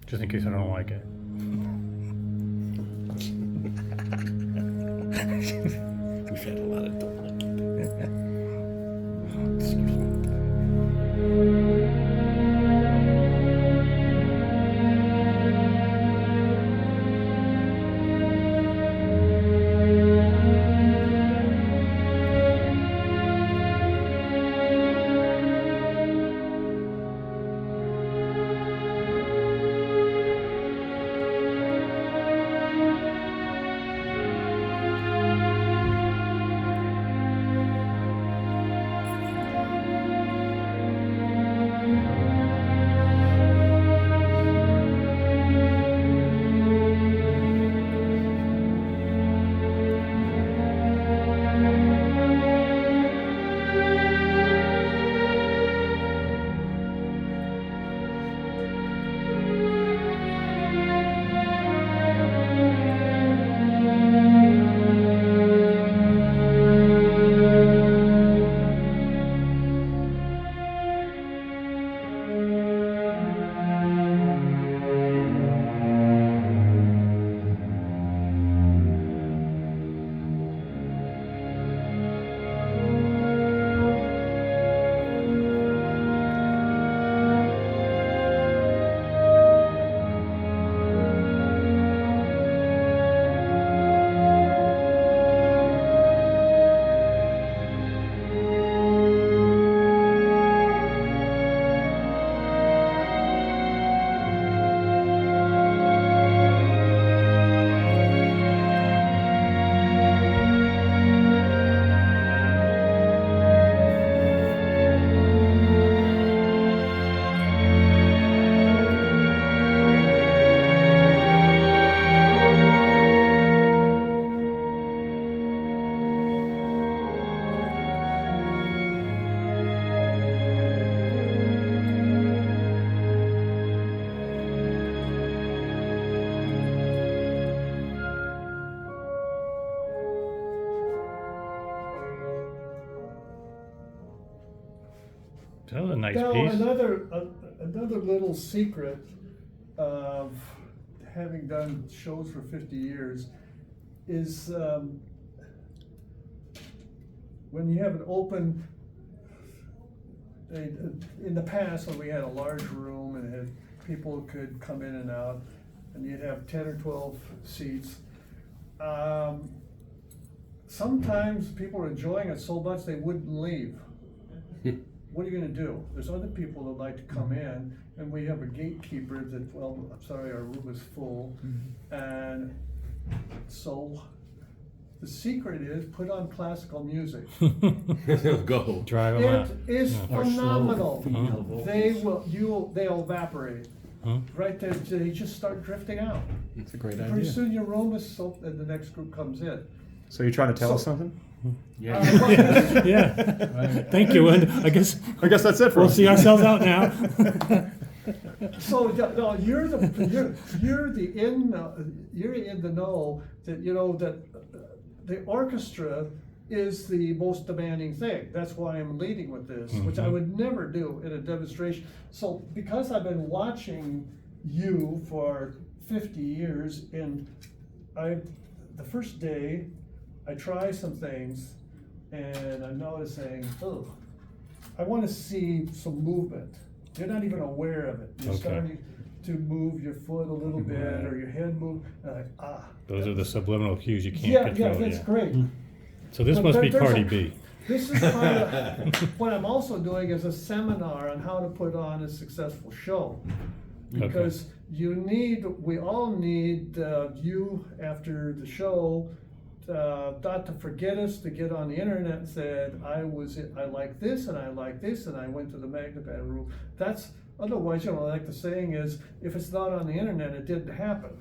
Just in case I don't like it. We've had a lot of don't like it. That was a nice Now, piece. another little secret of having done shows for 50 years is when you have an open, in the past when we had a large room and had, people could come in and out, and you'd have 10 or 12 seats. Sometimes people are enjoying it so much they wouldn't leave. What are you gonna do? There's other people that like to come in, and we have a gatekeeper that, well, I'm sorry, our room is full. And so the secret is put on classical music. Go. Drive them out. It is Or phenomenal. slow. They'll evaporate. Huh? Right there, they just start drifting out. It's a great Pretty idea. soon your room is so, and the next group comes in. So you're trying to tell us something? Yeah. Yeah. Thank you, and I guess I guess that's it for we'll us. see ourselves out now. So no, you're in the know that you know that the orchestra is the most demanding thing. That's why I'm leading with this, which I would never do in a demonstration. So because I've been watching you for 50 years, and the first day I try some things, and I'm noticing, oh, I want to see some movement. You're not even aware of it. You're Okay. starting to move your foot a little bit, or your head move, and Those are the subliminal cues you can't yeah, control. that's great. So this But must be there's Cardi a- B. This is part of, what I'm also doing is a seminar on how to put on a successful show. Because we all need you after the show, not to forget us, to get on the internet and said, I like this and I like this and I went to the Magnepan room. That's, otherwise, you know, like the saying is, if it's not on the internet, it didn't happen.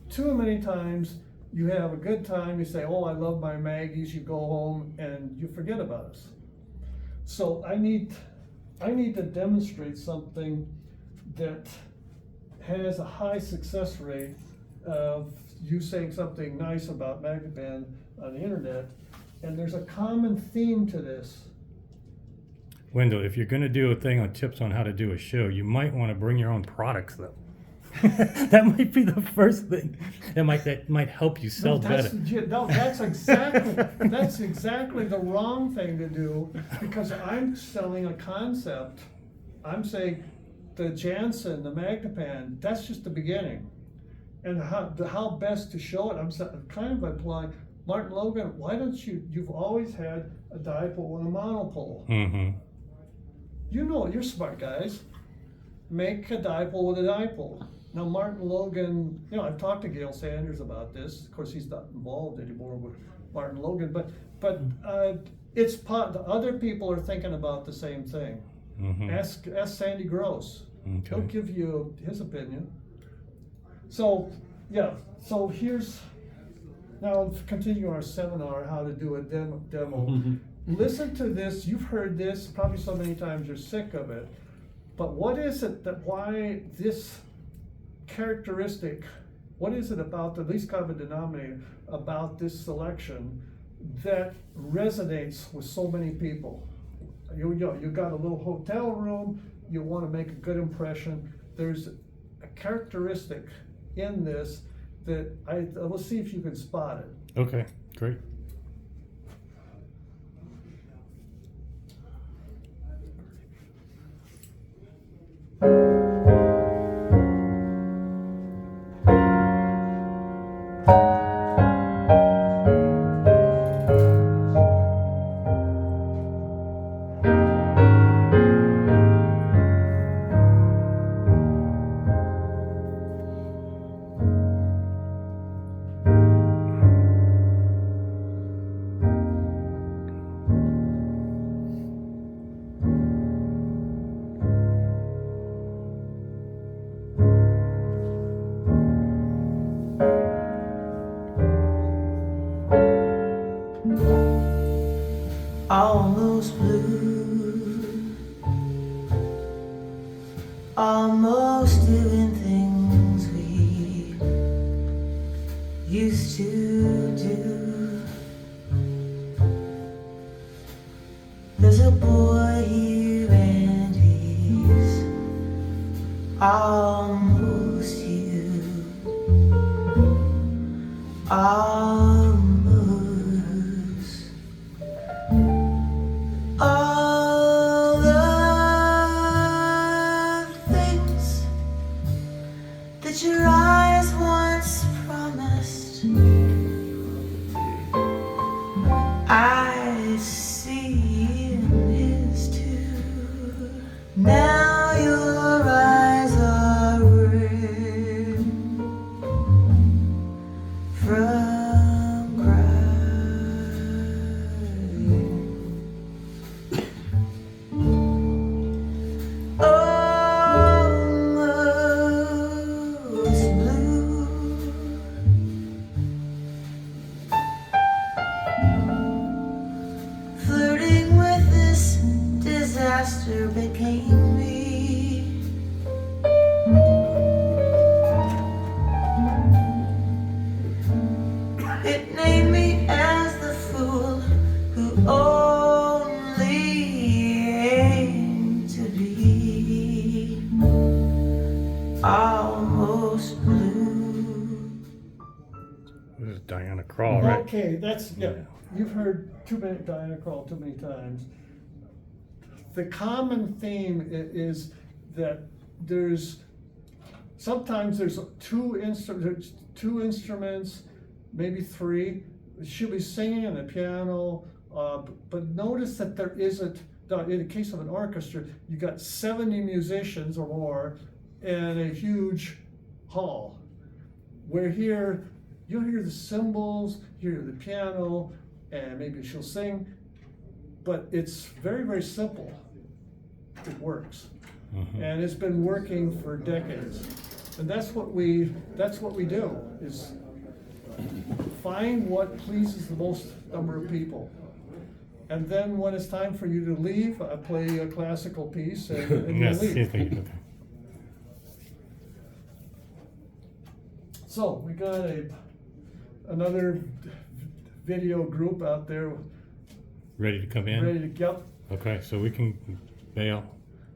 Too many times, you have a good time, you say, oh, I love my Maggies, you go home and you forget about us. So I need to demonstrate something that has a high success rate of you saying something nice about Magnepan on the internet, and there's a common theme to this. Wendell, if you're going to do a thing on tips on how to do a show, you might want to bring your own products, though. That might be the first thing. That might help you sell better. That's exactly the wrong thing to do, because I'm selling a concept. I'm saying the Jansen, the Magnepan, that's just the beginning. And how best to show it, I'm kind of implying, Martin Logan, why don't you've always had a dipole and a monopole. Mm-hmm. You know it, you're smart guys. Make a dipole with a dipole. Now Martin Logan, I've talked to Gail Sanders about this. Of course, he's not involved anymore with Martin Logan, but it's the other people are thinking about the same thing. Mm-hmm. Ask Sandy Gross. Okay. He'll give you his opinion. So now let's continue our seminar, how to do a demo. Mm-hmm. Listen to this, you've heard this probably so many times you're sick of it, but what is it why this characteristic, what is it about the least common denominator about this selection that resonates with so many people? You got a little hotel room, you want to make a good impression. There's a characteristic in this that we'll see if you can spot it. Okay, great. Almost blue, almost doing things we used to do. There's a boy here and he's almost you, almost. All the things that your eyes once promised, I see in his too. Now your eyes are red from crying. Almost blue. Flirting with this disaster became me. It named me as the fool who only aimed to be almost blue. This is Diana Krall, right? Okay, you've heard Diana Krall too many times. The common theme is that sometimes there's two instruments, maybe three. She'll be singing on the piano, but notice that there isn't, in the case of an orchestra, you got 70 musicians or more in a huge hall. Where here, you'll hear the cymbals, you hear the piano, and maybe she'll sing, but it's very, very simple. It works. Mm-hmm. And it's been working for decades. And that's what we do, is find what pleases the most number of people. And then when it's time for you to leave, I play a classical piece and you Yes, leave. yes, thank you. So we got another video group out there Ready to come in? ready to go. Okay, so we can bail,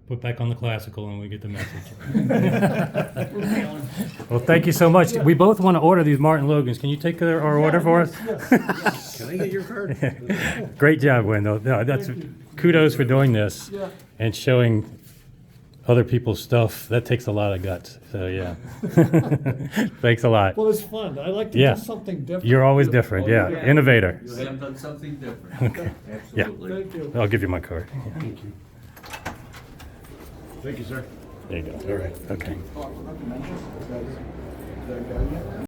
put back on the classical, and we get the message. Well, thank you so much. We both want to order these Martin Logans. Can you take our order for us? Yes. Can I get your card? Great job, Wendell. No, that's Thank you. kudos for doing this Yeah. and showing other people's stuff. That takes a lot of guts. So yeah, thanks a lot. Well, it's fun. I like to Yeah. do something different. You're always different. Yeah, innovator. You have done something different. Absolutely. Thank you. I'll give you my card. Thank you. Thank you, sir. There you go. All right. Okay.